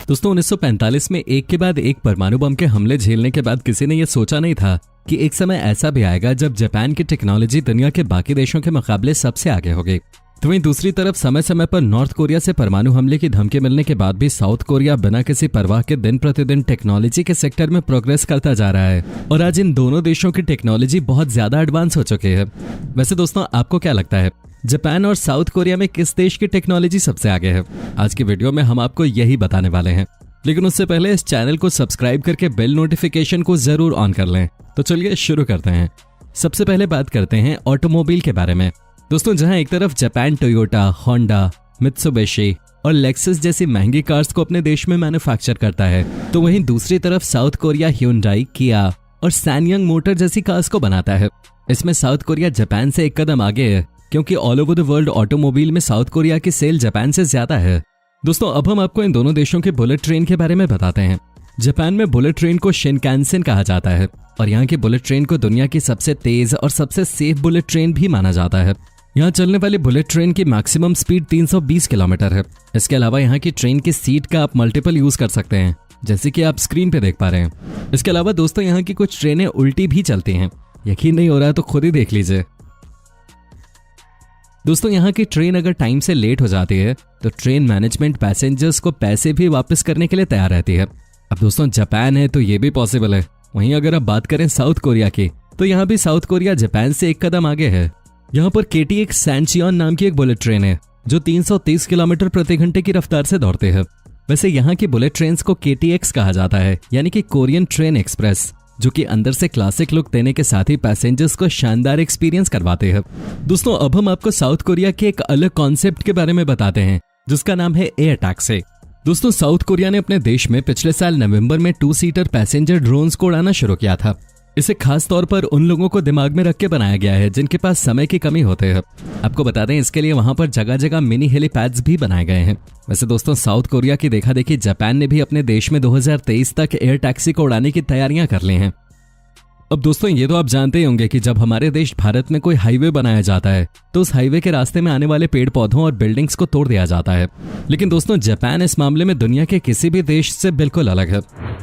दोस्तों 1945 में एक के बाद एक परमाणु बम के हमले झेलने के बाद किसी ने यह सोचा नहीं था कि एक समय ऐसा भी आएगा जब जापान की टेक्नोलॉजी दुनिया के बाकी देशों के मुकाबले सबसे आगे होगी। तो वहीं दूसरी तरफ समय समय पर नॉर्थ कोरिया से परमाणु हमले की धमकी मिलने के बाद भी साउथ कोरिया बिना किसी परवाह के दिन प्रतिदिन टेक्नोलॉजी के सेक्टर में प्रोग्रेस करता जा रहा है और आज इन दोनों देशों की टेक्नोलॉजी बहुत ज्यादा एडवांस हो चुकी है। वैसे दोस्तों आपको क्या लगता है, जापान और साउथ कोरिया में किस देश की टेक्नोलॉजी सबसे आगे है? आज की वीडियो में हम आपको यही बताने वाले हैं, लेकिन उससे पहले इस चैनल को सब्सक्राइब करके बेल नोटिफिकेशन को जरूर ऑन कर लें। तो चलिए शुरू करते हैं। सबसे पहले बात करते हैं ऑटोमोबाइल के बारे में। दोस्तों जहां एक तरफ जापान टोयोटा, होंडा, मित्सुबिशी और लेक्सस जैसी महंगी कार्स को अपने देश में मैन्युफैक्चर करता है, तो वहीं दूसरी तरफ साउथ कोरिया ह्यूंडई, किया और सैनयंग मोटर जैसी कार्स को बनाता है। इसमें साउथ कोरिया जापान से एक कदम आगे है, क्योंकि all over the world automobile में साउथ कोरिया की सेल जापान से ज्यादा है। दोस्तों अब हम आपको इन दोनों देशों के बुलेट ट्रेन के बारे में बताते हैं। जापान में बुलेट ट्रेन को शिनकानसेन कहा जाता है और यहाँ की बुलेट ट्रेन को दुनिया की सबसे तेज और सबसे सेफ बुलेट ट्रेन भी माना जाता है। यहाँ चलने वाली बुलेट ट्रेन की मैक्सिमम स्पीड 320 किलोमीटर है। इसके अलावा यहाँ की ट्रेन की सीट का आप मल्टीपल यूज कर सकते हैं, जैसे कि आप स्क्रीन पे देख पा रहे हैं। इसके अलावा दोस्तों यहाँ की कुछ ट्रेनें उल्टी भी चलती हैं। यकीन नहीं हो रहा तो खुद ही देख लीजिए। दोस्तों यहाँ की ट्रेन अगर टाइम से लेट हो जाती है तो ट्रेन मैनेजमेंट पैसेंजर्स को पैसे भी वापस करने के लिए तैयार रहती है। अब दोस्तों जापान है तो ये भी पॉसिबल है। वहीं अगर आप बात करें साउथ कोरिया की, तो यहाँ भी साउथ कोरिया जापान से एक कदम आगे है। यहाँ पर KTX सैनचियोन नाम की एक बुलेट ट्रेन है जो 330 किलोमीटर प्रति घंटे की रफ्तार से दौड़ती है। वैसे यहाँ की बुलेट ट्रेन को KTX कहा जाता है, यानी कि कोरियन ट्रेन एक्सप्रेस, जो कि अंदर से क्लासिक लुक देने के साथ ही पैसेंजर्स को शानदार एक्सपीरियंस करवाते हैं। दोस्तों अब हम आपको साउथ कोरिया के एक अलग कॉन्सेप्ट के बारे में बताते हैं, जिसका नाम है एयर टैक्सी। दोस्तों साउथ कोरिया ने अपने देश में पिछले साल नवंबर में 2 सीटर पैसेंजर ड्रोन्स को उड़ाना शुरू किया था। इसे खास तौर पर उन लोगों को दिमाग में रख के बनाया गया है जिनके पास समय की कमी होते हैं। आपको बता दें इसके लिए वहां पर जगह जगह मिनी हेलीपैड्स भी बनाए गए हैं। वैसे दोस्तों साउथ कोरिया की देखा देखी जापान ने भी अपने देश में 2023 तक एयर टैक्सी को उड़ाने की तैयारियां कर ली हैं। अब दोस्तों ये तो आप जानते ही होंगे कि जब हमारे देश भारत में कोई हाईवे बनाया जाता है तो उस हाईवे के रास्ते में आने वाले पेड़ पौधों और बिल्डिंग्स को तोड़ दिया जाता है। लेकिन दोस्तों जापान इस मामले में दुनिया के किसी भी देश से बिल्कुल अलग है।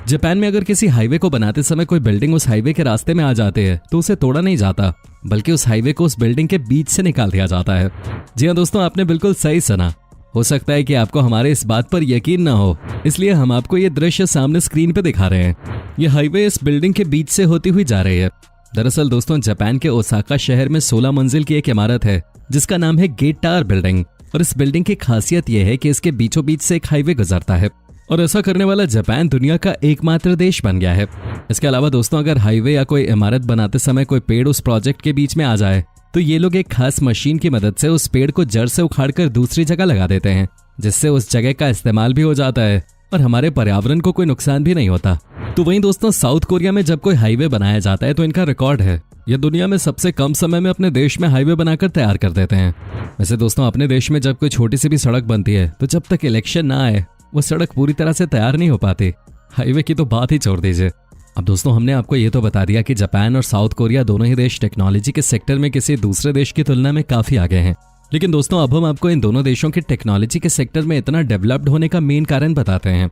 जापान में अगर किसी हाईवे को बनाते समय कोई बिल्डिंग उस हाईवे के रास्ते में आ जाते हैं तो उसे तोड़ा नहीं जाता, बल्कि उस हाईवे को उस बिल्डिंग के बीच से निकाल दिया जाता है। जी हाँ दोस्तों, आपने बिल्कुल सही सुना। हो सकता है कि आपको हमारे इस बात पर यकीन ना हो, इसलिए हम आपको ये दृश्य सामने स्क्रीन पे दिखा रहे हैं। ये हाईवे इस बिल्डिंग के बीच से होती हुई जा रही है। दरअसल दोस्तों जापान के ओसाका शहर में 16 मंजिल की एक इमारत है जिसका नाम है गेट टावर बिल्डिंग, और इस बिल्डिंग की खासियत यह है कि इसके बीचों बीच से एक हाईवे गुजरता है, और ऐसा करने वाला जापान दुनिया का एकमात्र देश बन गया है। इसके अलावा दोस्तों अगर हाईवे या कोई इमारत बनाते समय कोई पेड़ उस प्रोजेक्ट के बीच में आ जाए तो ये लोग एक खास मशीन की मदद से उस पेड़ को जड़ से उखाड़कर दूसरी जगह लगा देते हैं, जिससे उस जगह का इस्तेमाल भी हो जाता है और हमारे पर्यावरण को कोई नुकसान भी नहीं होता। तो वहीं दोस्तों साउथ कोरिया में जब कोई हाईवे बनाया जाता है तो इनका रिकॉर्ड है, ये दुनिया में सबसे कम समय में अपने देश में हाईवे बनाकर तैयार कर देते हैं। वैसे दोस्तों अपने देश में जब कोई छोटी सी भी सड़क बनती है तो जब तक इलेक्शन ना आए वो सड़क पूरी तरह से तैयार नहीं हो पाती। हाईवे की तो बात ही छोड़ दीजिए। अब दोस्तों हमने आपको ये तो बता दिया कि जापान और साउथ कोरिया दोनों ही देश टेक्नोलॉजी के सेक्टर में किसी दूसरे देश की तुलना में काफी आगे हैं। लेकिन दोस्तों अब हम आपको इन दोनों देशों के टेक्नोलॉजी के सेक्टर में इतना डेवलप्ड होने का मेन कारण बताते हैं।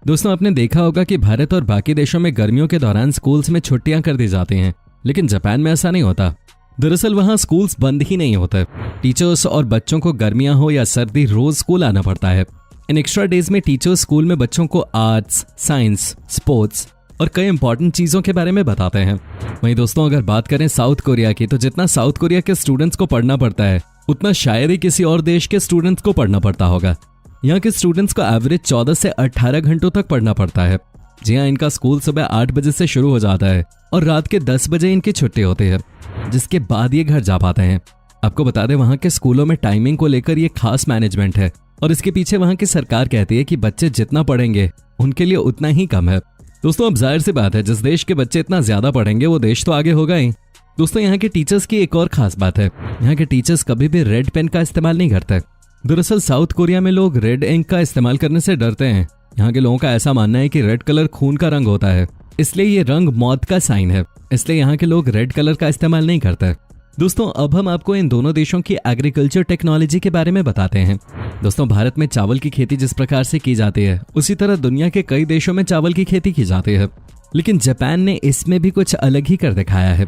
दोस्तों आपने देखा होगा कि भारत और बाकी देशों में गर्मियों के दौरान स्कूल्स में छुट्टियां कर दी जाती हैं, लेकिन जापान में ऐसा नहीं होता। दरअसल वहां स्कूल्स बंद ही नहीं होते। टीचर्स और बच्चों को गर्मियां हो या सर्दी रोज स्कूल आना पड़ता है। इन एक्स्ट्रा डेज में टीचर्स स्कूल में बच्चों को आर्ट्स, साइंस, स्पोर्ट्स और कई इंपॉर्टेंट चीजों के बारे में बताते हैं। वहीं दोस्तों अगर बात करें साउथ कोरिया की, तो जितना साउथ कोरिया के स्टूडेंट्स को पढ़ना पड़ता है उतना शायद ही किसी और देश के स्टूडेंट्स को पढ़ना पड़ता होगा। यहाँ के स्टूडेंट्स को एवरेज 14 से 18 घंटों तक पढ़ना पड़ता है। जी हाँ, इनका स्कूल सुबह 8 बजे से शुरू हो जाता है और रात के 10 बजे इनकी छुट्टी होती है, जिसके बाद ये घर जा पाते हैं। आपको बता दें वहाँ के स्कूलों में टाइमिंग को लेकर ये खास मैनेजमेंट है और इसके पीछे वहाँ की सरकार कहती है कि बच्चे जितना पढ़ेंगे उनके लिए उतना ही कम है। दोस्तों अब जाहिर सी बात है, जिस देश के बच्चे इतना ज्यादा पढ़ेंगे वो देश तो आगे होगा ही। दोस्तों यहाँ के टीचर्स की एक और खास बात है, यहाँ के टीचर्स कभी भी रेड पेन का इस्तेमाल नहीं करते। दरअसल साउथ कोरिया में लोग रेड इंक का इस्तेमाल करने से डरते हैं। यहाँ के लोगों का ऐसा मानना है कि रेड कलर खून का रंग होता है, इसलिए ये रंग मौत का साइन है, इसलिए यहाँ के लोग रेड कलर का इस्तेमाल नहीं करते। दोस्तों अब हम आपको इन दोनों देशों की एग्रीकल्चर टेक्नोलॉजी के बारे में बताते हैं। दोस्तों भारत में चावल की खेती जिस प्रकार से की जाती है उसी तरह दुनिया के कई देशों में चावल की खेती की जाती है, लेकिन जापान ने इसमें भी कुछ अलग ही कर दिखाया है।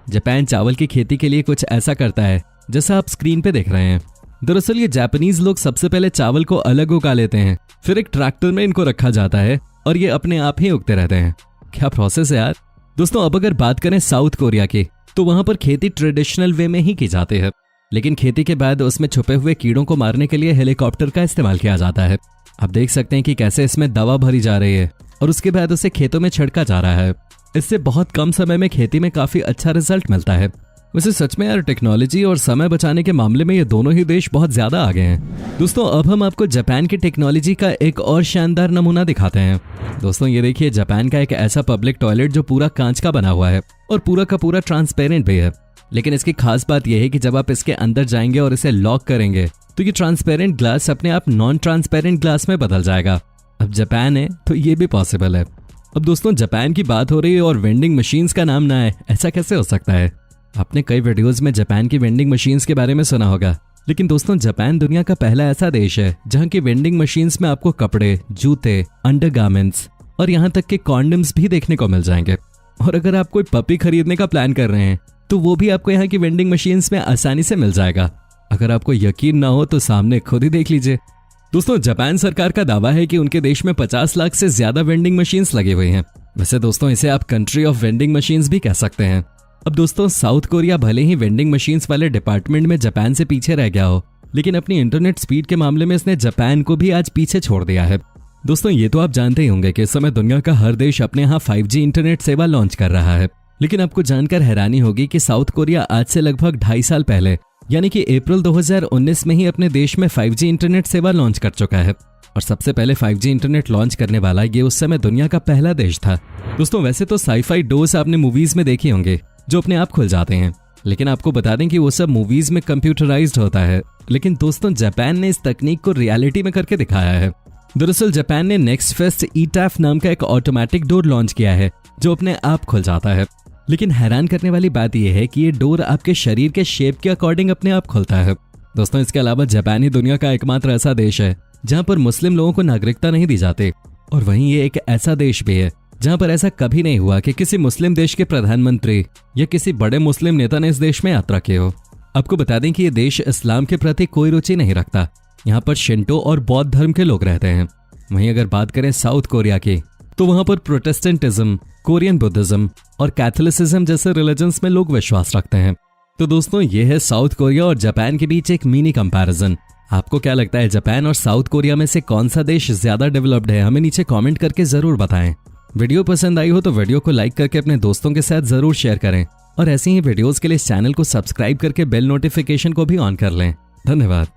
जापान चावल की खेती के लिए कुछ ऐसा करता है जैसा आप स्क्रीन पे देख रहे हैं। दरअसल ये जापानीज लोग सबसे पहले चावल को अलग उगा लेते हैं, फिर एक ट्रैक्टर में इनको रखा जाता है और ये अपने आप ही उगते रहते हैं। क्या प्रोसेस है यार। दोस्तों अब अगर बात करें साउथ कोरिया की, तो वहां पर खेती ट्रेडिशनल वे में ही की जाती है, लेकिन खेती के बाद उसमें छुपे हुए कीड़ों को मारने के लिए हेलीकॉप्टर का इस्तेमाल किया जाता है। आप देख सकते हैं कि कैसे इसमें दवा भरी जा रही है और उसके बाद उसे खेतों में छिड़का जा रहा है। इससे बहुत कम समय में खेती में काफी अच्छा रिजल्ट मिलता है। वैसे सच में यार टेक्नोलॉजी और समय बचाने के मामले में ये दोनों ही देश बहुत ज्यादा आगे हैं। दोस्तों अब हम आपको जापान की टेक्नोलॉजी का एक और शानदार नमूना दिखाते हैं। दोस्तों ये देखिए जापान का एक ऐसा पब्लिक टॉयलेट जो पूरा कांच का बना हुआ है और पूरा का पूरा ट्रांसपेरेंट भी है। लेकिन इसकी खास बात यह है कि जब आप इसके अंदर जाएंगे और इसे लॉक करेंगे तो ये ट्रांसपेरेंट ग्लास अपने आप नॉन ट्रांसपेरेंट ग्लास में बदल जाएगा। अब जापान है तो ये भी पॉसिबल है। अब दोस्तों जापान की बात हो रही है और वेंडिंग मशीन्स का नाम ना है, ऐसा कैसे हो सकता है। आपने कई वीडियोस में जापान की वेंडिंग मशीन्स के बारे में सुना होगा, लेकिन दोस्तों जापान दुनिया का पहला ऐसा देश है जहां की वेंडिंग मशीन्स में आपको कपड़े, जूते, अंडरगारमेंट्स और यहाँ तक के कॉन्डम्स भी देखने को मिल जाएंगे। और अगर आप कोई पपी खरीदने का प्लान कर रहे हैं तो वो भी आपको यहाँ की वेंडिंग मशीन्स में आसानी से मिल जाएगा। अगर आपको यकीन ना हो तो सामने खुद ही देख लीजिए। दोस्तों जापान सरकार का दावा है कि उनके देश में 50 लाख से ज्यादा वेंडिंग मशीन्स लगी हुई हैं। वैसे दोस्तों इसे आप कंट्री ऑफ वेंडिंग मशीन्स भी कह सकते हैं। अब दोस्तों साउथ कोरिया भले ही वेंडिंग मशीन्स वाले डिपार्टमेंट में जापान से पीछे रह गया हो, लेकिन अपनी इंटरनेट स्पीड के मामले में इसने जापान को भी आज पीछे छोड़ दिया है। दोस्तों ये तो आप जानते ही होंगे कि इस समय दुनिया का हर देश अपने यहाँ 5G इंटरनेट सेवा लॉन्च कर रहा है, लेकिन आपको जानकर हैरानी होगी कि साउथ कोरिया आज से लगभग 2.5 साल पहले यानी कि अप्रैल 2019 में ही अपने देश में 5G इंटरनेट सेवा लॉन्च कर चुका है। और सबसे पहले 5G इंटरनेट लॉन्च करने वाला ये उस समय दुनिया का पहला देश था। दोस्तों वैसे तो साईफाई डोर्स आपने मूवीज में देखे होंगे जो अपने आप खुल जाते हैं, लेकिन आपको बता दें कि वो सब मूवीज में कंप्यूटराइज्ड होता है, लेकिन दोस्तों जापान ने इस तकनीक को रियलिटी में करके दिखाया है। दरअसल जापान ने नेक्स्ट फेस्ट ईटैफ नाम का एक ऑटोमेटिक डोर लॉन्च किया है जो अपने आप खुल जाता है। लेकिन हैरान करने वाली बात यह है कि ये डोर आपके शरीर के शेप के अकॉर्डिंग अपने आप खुलता है। दोस्तों इसके अलावा जापान ही दुनिया का एकमात्र ऐसा देश है जहां पर मुस्लिम लोगों को नागरिकता नहीं दी जाती, और वहीं ये एक ऐसा देश भी है जहां पर ऐसा कभी नहीं हुआ कि किसी मुस्लिम देश के प्रधानमंत्री या किसी बड़े मुस्लिम नेता ने इस देश में यात्रा की हो। आपको बता दें कि ये देश इस्लाम के प्रति कोई रुचि नहीं रखता। यहाँ पर शिंटो और बौद्ध धर्म के लोग रहते हैं। वहीं अगर बात करें साउथ कोरिया की, तो वहां पर प्रोटेस्टेंटिज्म, कोरियन बुद्धिज्म और कैथोलिसिज्म जैसे रिलीजन्स में लोग विश्वास रखते हैं। तो दोस्तों ये है साउथ कोरिया और जापान के बीच एक मिनी कंपैरिजन। आपको क्या लगता है जापान और साउथ कोरिया में से कौन सा देश ज्यादा डेवलप्ड है? हमें नीचे कमेंट करके जरूर बताएं। वीडियो पसंद आई हो तो वीडियो को लाइक करके अपने दोस्तों के साथ जरूर शेयर करें, और ऐसी ही वीडियोस के लिए इस चैनल को सब्सक्राइब करके बेल नोटिफिकेशन को भी ऑन कर लें। धन्यवाद।